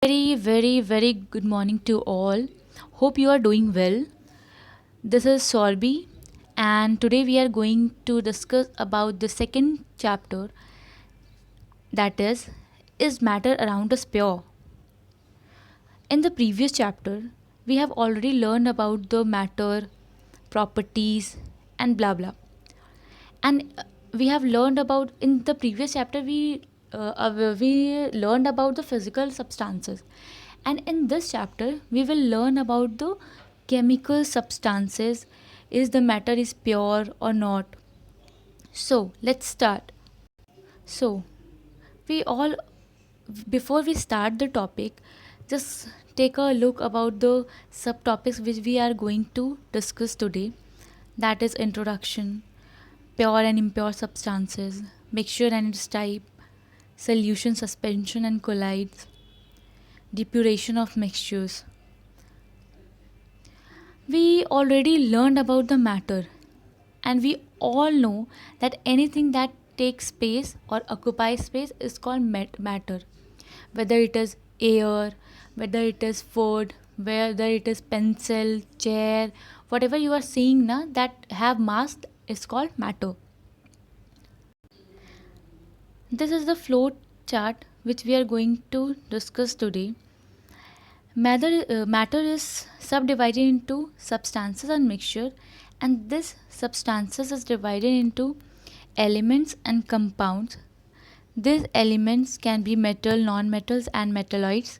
Very good morning to all. Hope you are doing well. This is Sorbi, and today we are going to discuss about the second chapter, that is matter around us pure? In the previous chapter, we have already learned about the matter, properties, and blah blah. And we have learned about in the previous chapter we learned about the physical substances, and in this chapter we will learn about the chemical substances. Is the matter is pure or not? So let's start. So we all before we start the topic, just take a look about the subtopics which we are going to discuss today. That is introduction, pure and impure substances, mixture and its type, solution, suspension and colloids, depuration of mixtures. We already learned about the matter, and we all know that anything that takes space or occupies space is called matter. Whether it is air, whether it is food, whether it is pencil, chair, whatever you are seeing now that have mass is called matter. This is the flow chart which we are going to discuss today. Matter is subdivided into substances and mixture, and this substances is divided into elements and compounds. These elements can be metal, non-metals, and metalloids.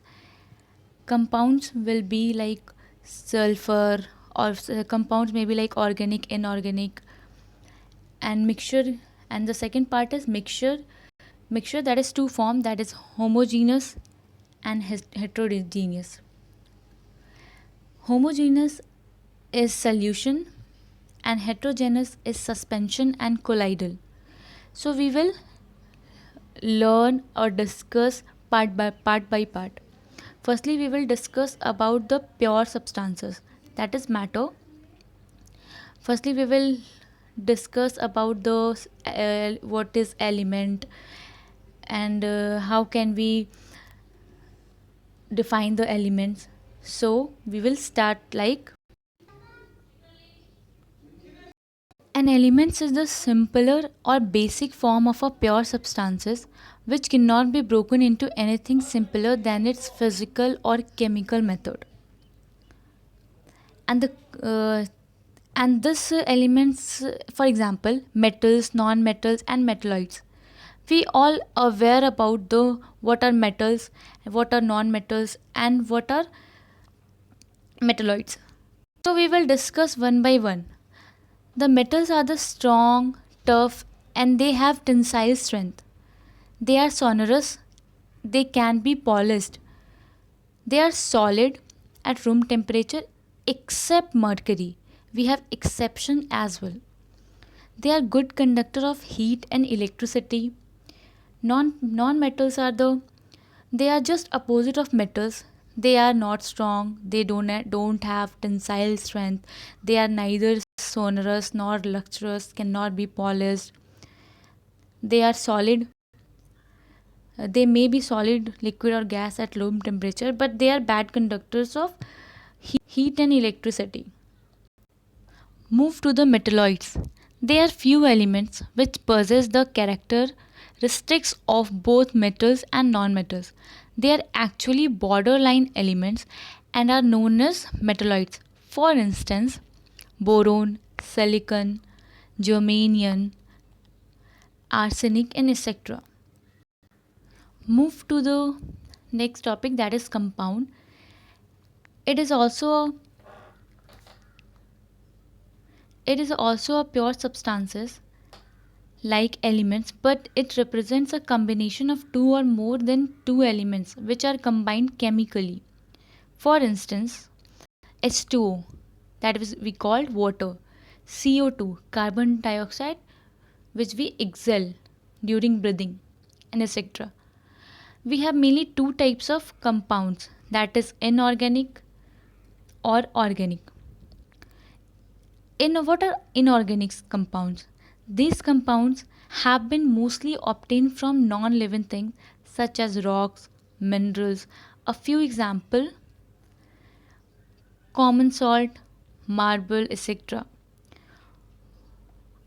Compounds will be like sulfur, or compounds may be like organic, inorganic, and mixture. And the second part is mixture. Mixture that is two form, that is homogeneous and heterogeneous. Homogeneous is solution and heterogeneous is suspension and colloidal. So we will learn or discuss part by part. Firstly, we will discuss about the pure substances, that is matter. Firstly, we will discuss about the what is element, and how can we define the elements. So we will start like an element is the simpler or basic form of a pure substances which cannot be broken into anything simpler than its physical or chemical method. And the and this elements, for example, metals, non-metals, and metalloids. We all aware about the what are metals, what are non-metals, and what are metalloids. So we will discuss one by one. The metals are the strong, tough, and they have tensile strength. They are sonorous, they can be polished. They are solid at room temperature except mercury. We have exception as well. They are good conductor of heat and electricity. Non metals are they are just opposite of metals. They are not strong, they don't have tensile strength, they are neither sonorous nor lustrous, cannot be polished. They are solid. They may be solid, liquid, or gas at room temperature, but they are bad conductors of heat and electricity. Move to the metalloids. They are few elements which possess the characteristics of both metals and nonmetals. They are actually borderline elements and are known as metalloids. For instance, boron, silicon, germanium, arsenic, and etc. Move to the next topic, that is compound. It is also a, it is also a pure substances like elements, but it represents a combination of two or more than two elements which are combined chemically. For instance, H2O, that is we called water, CO2, carbon dioxide, which we exhale during breathing, and etc. We have mainly two types of compounds, that is inorganic or organic. In what are inorganic compounds? These compounds have been mostly obtained from non living things such as rocks, minerals, A few example: common salt, marble, etc.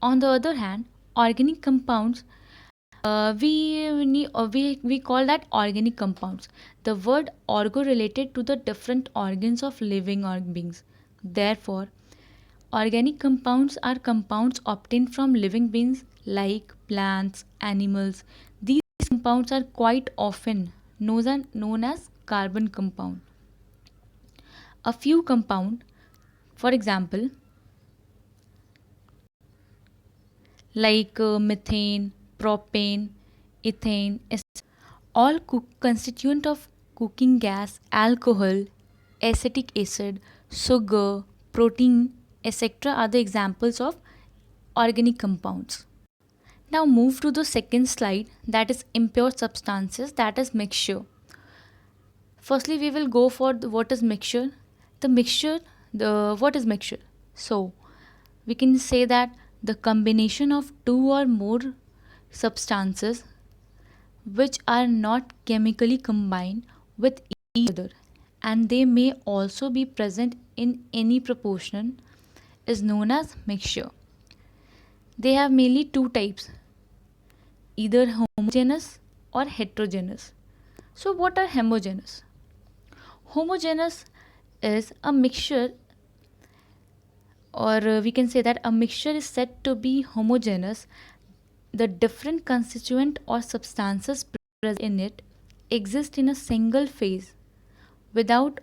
On the other hand, organic compounds, we call that organic compounds. The word orgo related to the different organs of living beings. Therefore, organic compounds are compounds obtained from living beings like plants, animals. These compounds are quite often known as carbon compound. A few compound, for example, like methane, propane, ethane, all constituent of cooking gas, alcohol, acetic acid, sugar, protein, etc. are the examples of organic compounds. Now move to the second slide, that is impure substances, that is mixture. Firstly, we will go for what is mixture. The mixture, the what is mixture? So we can say that the combination of two or more substances which are not chemically combined with each other, and they may also be present in any proportion, is known as mixture. They have mainly two types, either homogeneous or heterogeneous. So, what are homogeneous? Homogeneous is a mixture, or we can say that a mixture is said to be homogeneous. The different constituent or substances present in it exist in a single phase without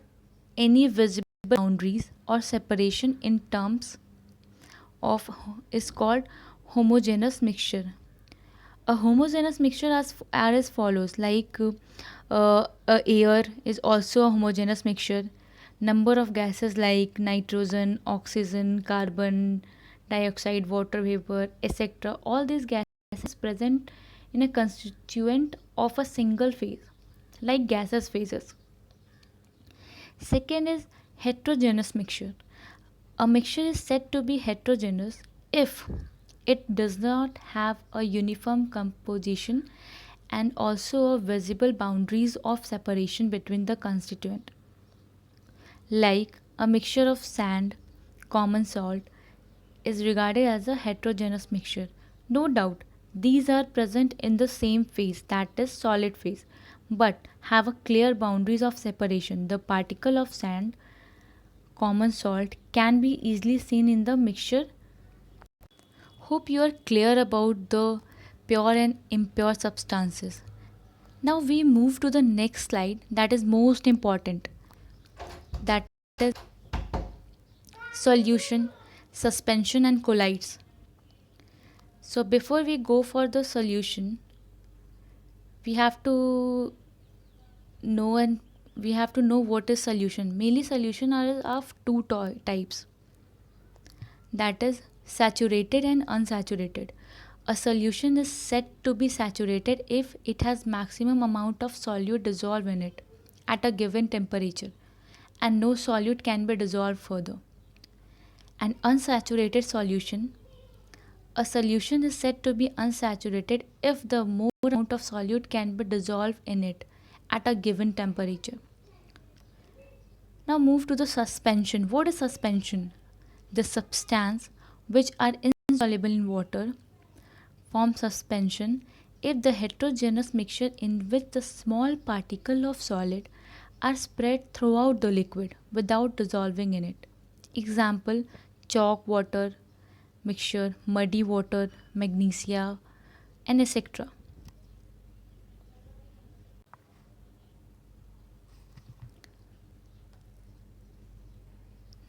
any visible boundaries or separation in terms of is called homogeneous mixture. A homogeneous mixture are as follows, like air is also a homogeneous mixture. Number of gases like nitrogen, oxygen, carbon dioxide, water vapor, etc. All these gases present in a constituent of a single phase, like gaseous phases. Second is heterogeneous mixture. A mixture is said to be heterogeneous if it does not have a uniform composition and also a visible boundaries of separation between the constituent. Like a mixture of sand, common salt is regarded as a heterogeneous mixture. No doubt, these are present in the same phase, that is solid phase, but have a clear boundaries of separation. The particle of sand, common salt, can be easily seen in the mixture. Hope you are clear about the pure and impure substances. Now we move to the next slide, that is most important, that is solution, suspension and colloids. So before we go for the solution, we have to know and we have to know what is solution. Mainly solution are of two types, that is saturated and unsaturated. A solution is said to be saturated if it has maximum amount of solute dissolved in it at a given temperature and no solute can be dissolved further. An unsaturated solution, a solution is said to be unsaturated if the more amount of solute can be dissolved in it at a given temperature. Now move to the suspension. What is suspension? The substance which are insoluble in water form suspension if the heterogeneous mixture in which the small particle of solid are spread throughout the liquid without dissolving in it. Example: chalk water mixture, muddy water, magnesia, and etc.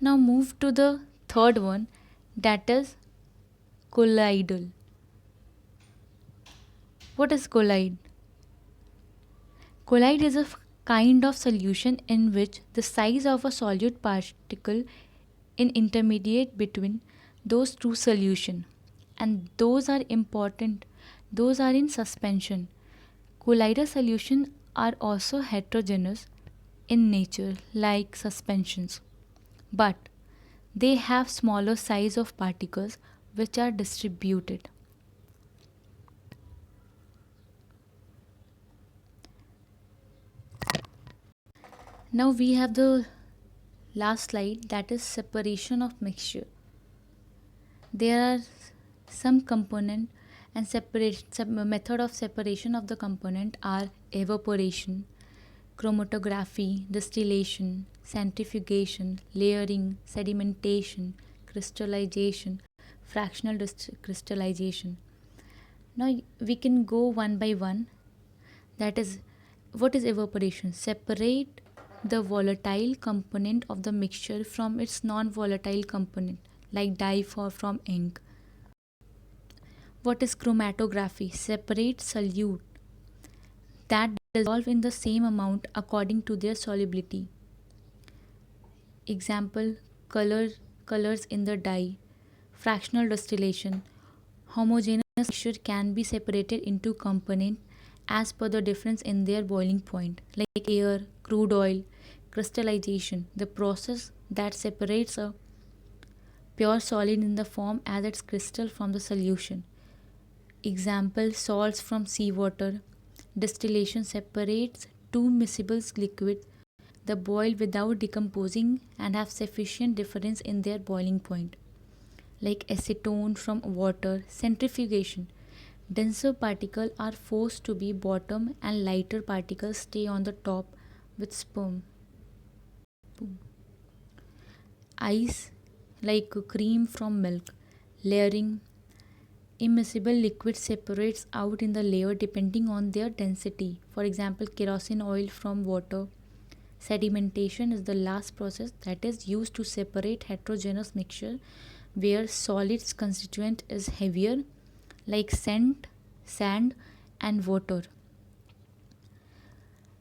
Now move to the third one, that is colloidal. What is colloid? Colloid is a kind of solution in which the size of a solute particle in intermediate between those two solution, and those are important, those are in suspension. Colloidal solution are also heterogeneous in nature like suspensions, but they have smaller size of particles which are distributed. Now we have the last slide, that is separation of mixture. There are some component and method of separation of the component are evaporation, chromatography, distillation, centrifugation, layering, sedimentation, crystallization, fractional crystallization. Now we can go one by one. That is, what is evaporation? Separate the volatile component of the mixture from its non-volatile component, like dye from ink. What is chromatography? Separate solute that dissolve in the same amount according to their solubility. Example, colors in the dye. Fractional distillation. Homogeneous mixture can be separated into components as per the difference in their boiling point, like air, crude oil. Crystallization, the process that separates a pure solid in the form as its crystal from the solution. Example, salts from seawater. Distillation separates two miscible liquids that boil without decomposing and have sufficient difference in their boiling point, like acetone from water. Centrifugation, denser particles are forced to be bottom and lighter particles stay on the top with sperm. Ice, like cream from milk. Layering, immiscible liquid separates out in the layer depending on their density. For example, kerosene oil from water. Sedimentation is the last process that is used to separate heterogeneous mixture where solids constituent is heavier, like sand, and water.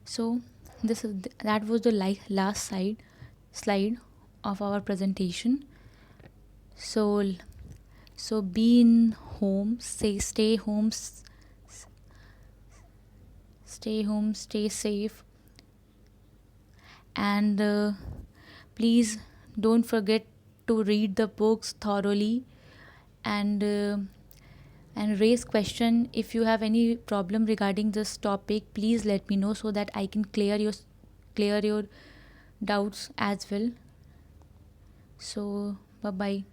So that was the last slide of our presentation. So be in home, stay home, stay safe, and please don't forget to read the books thoroughly, and raise question. If you have any problem regarding this topic, please let me know so that I can clear your doubts as well. So bye bye.